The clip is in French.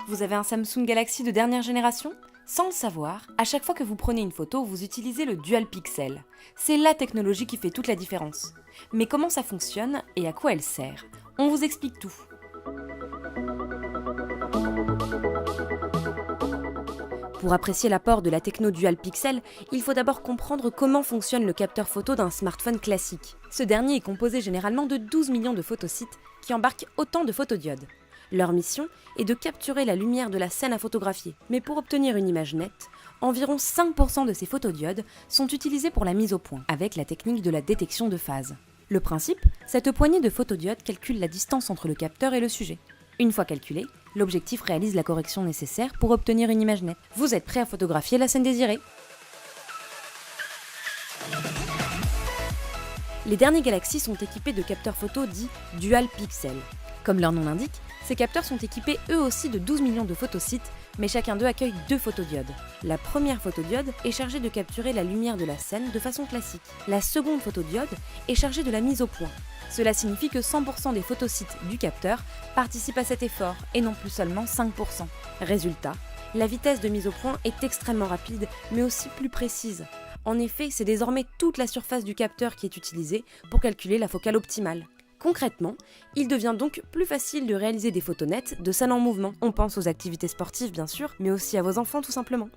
Vous avez un Samsung Galaxy de dernière génération ? Sans le savoir, à chaque fois que vous prenez une photo, vous utilisez le Dual Pixel. C'est la technologie qui fait toute la différence. Mais comment ça fonctionne et à quoi elle sert ? On vous explique tout. Pour apprécier l'apport de la techno Dual Pixel, il faut d'abord comprendre comment fonctionne le capteur photo d'un smartphone classique. Ce dernier est composé généralement de 12 millions de photosites qui embarquent autant de photodiodes. Leur mission est de capturer la lumière de la scène à photographier. Mais pour obtenir une image nette, environ 5% de ces photodiodes sont utilisés pour la mise au point, avec la technique de la détection de phase. Le principe, cette poignée de photodiodes calcule la distance entre le capteur et le sujet. Une fois calculée, l'objectif réalise la correction nécessaire pour obtenir une image nette. Vous êtes prêt à photographier la scène désirée ? Les derniers Galaxy sont équipés de capteurs photo dits Dual Pixel. Comme leur nom l'indique, ces capteurs sont équipés eux aussi de 12 millions de photosites, mais chacun d'eux accueille 2 photodiodes. La première photodiode est chargée de capturer la lumière de la scène de façon classique. La seconde photodiode est chargée de la mise au point. Cela signifie que 100% des photosites du capteur participent à cet effort, et non plus seulement 5%. Résultat, la vitesse de mise au point est extrêmement rapide, mais aussi plus précise. En effet, c'est désormais toute la surface du capteur qui est utilisée pour calculer la focale optimale. Concrètement, il devient donc plus facile de réaliser des photos nettes de scènes en mouvement. On pense aux activités sportives bien sûr, mais aussi à vos enfants tout simplement.